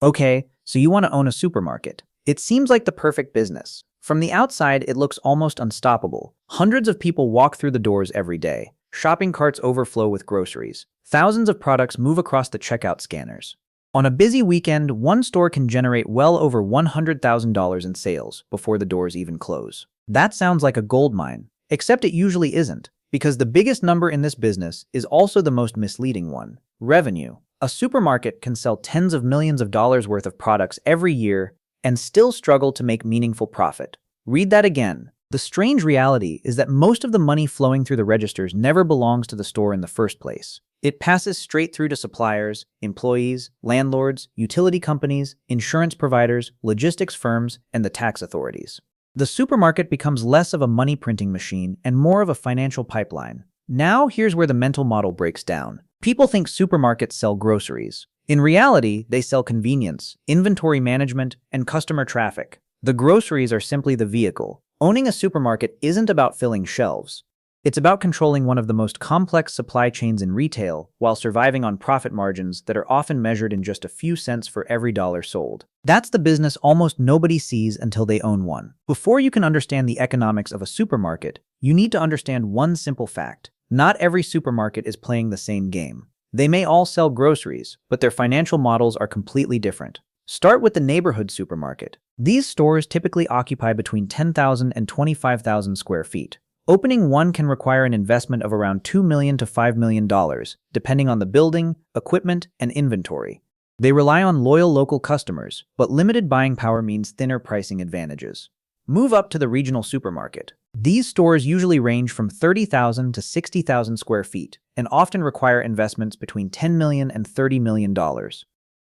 Okay, so you want to own a supermarket. It seems like the perfect business. From the outside, it looks almost unstoppable. Hundreds of people walk through the doors every day. Shopping carts overflow with groceries. Thousands of products move across the checkout scanners. On a busy weekend, one store can generate well over $100,000 in sales before the doors even close. That sounds like a gold mine, except it usually isn't, because the biggest number in this business is also the most misleading one: revenue. A supermarket can sell tens of millions of dollars worth of products every year and still struggle to make meaningful profit. Read that again. The strange reality is that most of the money flowing through the registers never belongs to the store in the first place. It passes straight through to suppliers, employees, landlords, utility companies, insurance providers, logistics firms, and the tax authorities. The supermarket becomes less of a money printing machine and more of a financial pipeline. Now, here's where the mental model breaks down. People think supermarkets sell groceries. In reality, they sell convenience, inventory management, and customer traffic. The groceries are simply the vehicle. Owning a supermarket isn't about filling shelves. It's about controlling one of the most complex supply chains in retail while surviving on profit margins that are often measured in just a few cents for every dollar sold. That's the business almost nobody sees until they own one. Before you can understand the economics of a supermarket, you need to understand one simple fact. Not every supermarket is playing the same game. They may all sell groceries, but their financial models are completely different. Start with the neighborhood supermarket. These stores typically occupy between 10,000 and 25,000 square feet. Opening one can require an investment of around $2 million to $5 million, depending on the building, equipment, and inventory. They rely on loyal local customers, but limited buying power means thinner pricing advantages. Move up to the regional supermarket. These stores usually range from 30,000 to 60,000 square feet and often require investments between $10 million and $30 million.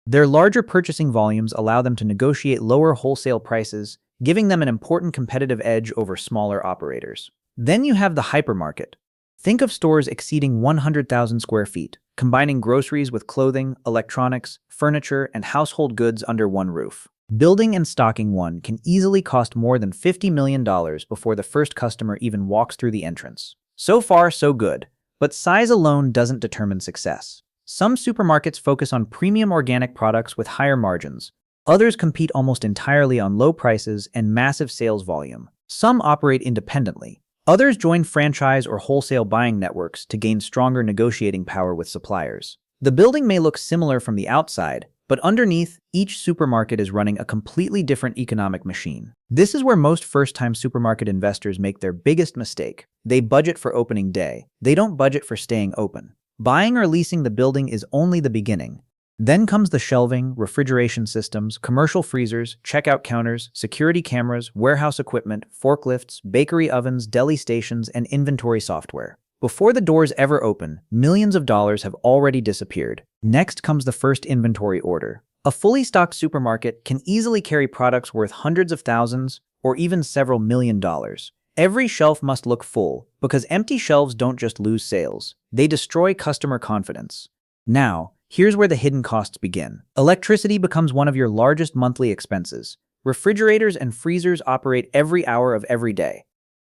Their larger purchasing volumes allow them to negotiate lower wholesale prices, giving them an important competitive edge over smaller operators. Then you have the hypermarket. Think of stores exceeding 100,000 square feet, combining groceries with clothing, electronics, furniture, and household goods under one roof. Building and stocking one can easily cost more than $50 million before the first customer even walks through the entrance. So far, so good, but size alone doesn't determine success. Some supermarkets focus on premium organic products with higher margins. Others compete almost entirely on low prices and massive sales volume. Some operate independently. Others join franchise or wholesale buying networks to gain stronger negotiating power with suppliers. The building may look similar from the outside, but underneath, each supermarket is running a completely different economic machine. This is where most first-time supermarket investors make their biggest mistake. They budget for opening day. They don't budget for staying open. Buying or leasing the building is only the beginning. Then comes the shelving, refrigeration systems, commercial freezers, checkout counters, security cameras, warehouse equipment, forklifts, bakery ovens, deli stations, and inventory software. Before the doors ever open, millions of dollars have already disappeared. Next comes the first inventory order. A fully stocked supermarket can easily carry products worth hundreds of thousands or even several million dollars. Every shelf must look full, because empty shelves don't just lose sales, they destroy customer confidence. Now, here's where the hidden costs begin. Electricity becomes one of your largest monthly expenses. Refrigerators and freezers operate every hour of every day.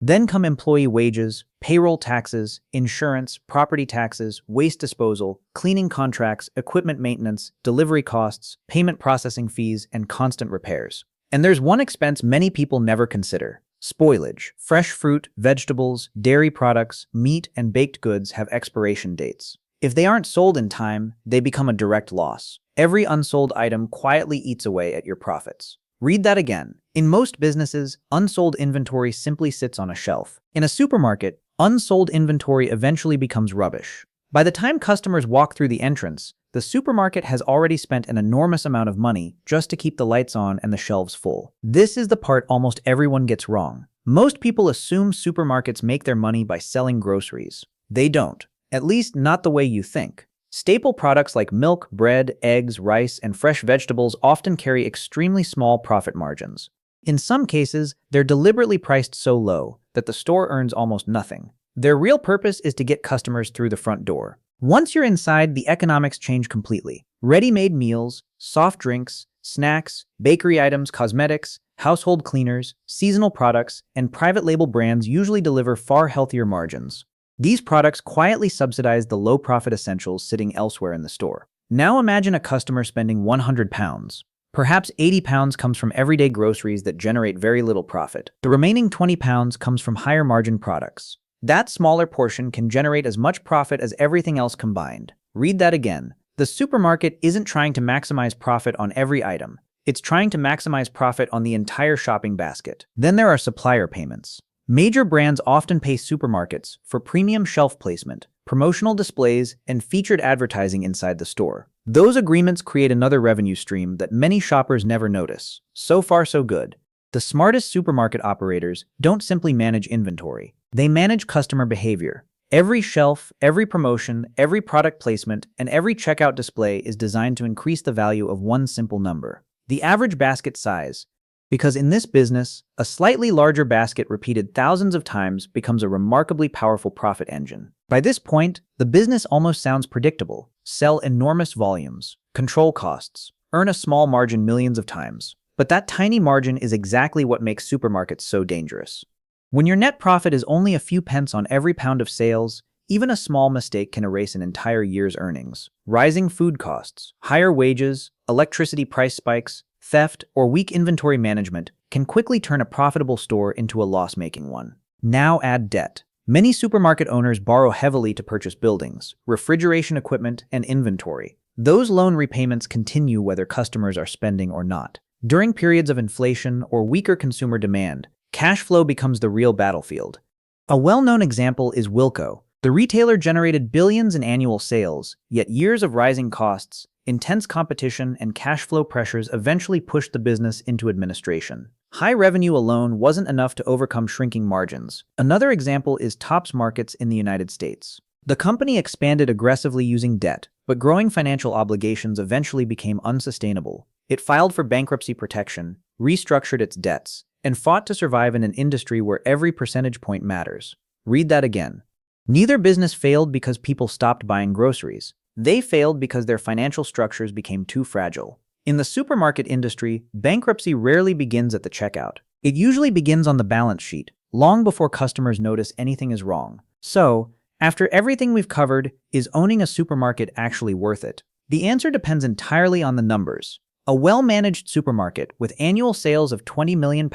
Then come employee wages, payroll taxes, insurance, property taxes, waste disposal, cleaning contracts, equipment maintenance, delivery costs, payment processing fees, and constant repairs. And there's one expense many people never consider: spoilage. Fresh fruit, vegetables, dairy products, meat, and baked goods have expiration dates. If they aren't sold in time, they become a direct loss. Every unsold item quietly eats away at your profits. Read that again. In most businesses, unsold inventory simply sits on a shelf. In a supermarket, unsold inventory eventually becomes rubbish. By the time customers walk through the entrance, the supermarket has already spent an enormous amount of money just to keep the lights on and the shelves full. This is the part almost everyone gets wrong. Most people assume supermarkets make their money by selling groceries. They don't. At least not the way you think. Staple products like milk, bread, eggs, rice, and fresh vegetables often carry extremely small profit margins. In some cases, they're deliberately priced so low that the store earns almost nothing. Their real purpose is to get customers through the front door. Once you're inside, the economics change completely. Ready-made meals, soft drinks, snacks, bakery items, cosmetics, household cleaners, seasonal products, and private label brands usually deliver far healthier margins. These products quietly subsidize the low-profit essentials sitting elsewhere in the store. Now imagine a customer spending £100. Perhaps £80 comes from everyday groceries that generate very little profit. The remaining £20 comes from higher margin products. That smaller portion can generate as much profit as everything else combined. Read that again. The supermarket isn't trying to maximize profit on every item. It's trying to maximize profit on the entire shopping basket. Then there are supplier payments. Major brands often pay supermarkets for premium shelf placement, promotional displays, and featured advertising inside the store. Those agreements create another revenue stream that many shoppers never notice. So far, so good. The smartest supermarket operators don't simply manage inventory. They manage customer behavior. Every shelf, every promotion, every product placement, and every checkout display is designed to increase the value of one simple number: the average basket size. Because in this business, a slightly larger basket repeated thousands of times becomes a remarkably powerful profit engine. By this point, the business almost sounds predictable. Sell enormous volumes, control costs, earn a small margin millions of times. But that tiny margin is exactly what makes supermarkets so dangerous. When your net profit is only a few pence on every pound of sales, even a small mistake can erase an entire year's earnings. Rising food costs, higher wages, electricity price spikes, theft, or weak inventory management can quickly turn a profitable store into a loss-making one. Now add debt. Many supermarket owners borrow heavily to purchase buildings, refrigeration equipment, and inventory. Those loan repayments continue whether customers are spending or not. During periods of inflation or weaker consumer demand, cash flow becomes the real battlefield. A well-known example is Wilko. The retailer generated billions in annual sales, yet years of rising costs, intense competition, and cash flow pressures eventually pushed the business into administration. High revenue alone wasn't enough to overcome shrinking margins. Another example is Tops Markets in the United States. The company expanded aggressively using debt, but growing financial obligations eventually became unsustainable. It filed for bankruptcy protection, restructured its debts, and fought to survive in an industry where every percentage point matters. Read that again. Neither business failed because people stopped buying groceries. They failed because their financial structures became too fragile. In the supermarket industry, bankruptcy rarely begins at the checkout. It usually begins on the balance sheet, long before customers notice anything is wrong. So, after everything we've covered, is owning a supermarket actually worth it? The answer depends entirely on the numbers. A well-managed supermarket with annual sales of £20 million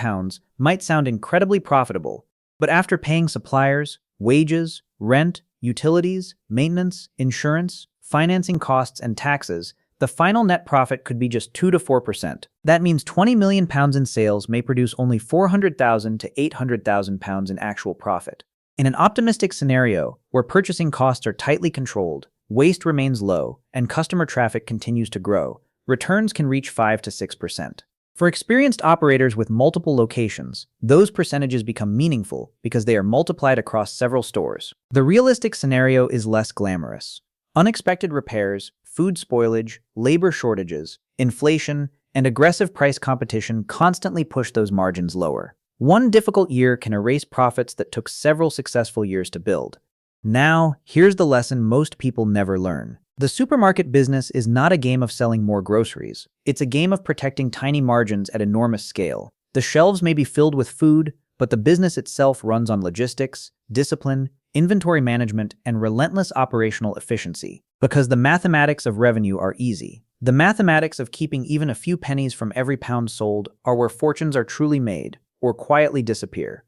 might sound incredibly profitable, but after paying suppliers, wages, rent, utilities, maintenance, insurance, financing costs, and taxes, the final net profit could be just 2 to 4%. That means £20 million in sales may produce only £400,000 to £800,000 in actual profit. In an optimistic scenario, where purchasing costs are tightly controlled, waste remains low, and customer traffic continues to grow, returns can reach 5 to 6%. For experienced operators with multiple locations, those percentages become meaningful because they are multiplied across several stores. The realistic scenario is less glamorous. Unexpected repairs, food spoilage, labor shortages, inflation, and aggressive price competition constantly push those margins lower. One difficult year can erase profits that took several successful years to build. Now, here's the lesson most people never learn. The supermarket business is not a game of selling more groceries. It's a game of protecting tiny margins at enormous scale. The shelves may be filled with food, but the business itself runs on logistics, discipline, inventory management, and relentless operational efficiency. Because the mathematics of revenue are easy. The mathematics of keeping even a few pennies from every pound sold are where fortunes are truly made, or quietly disappear.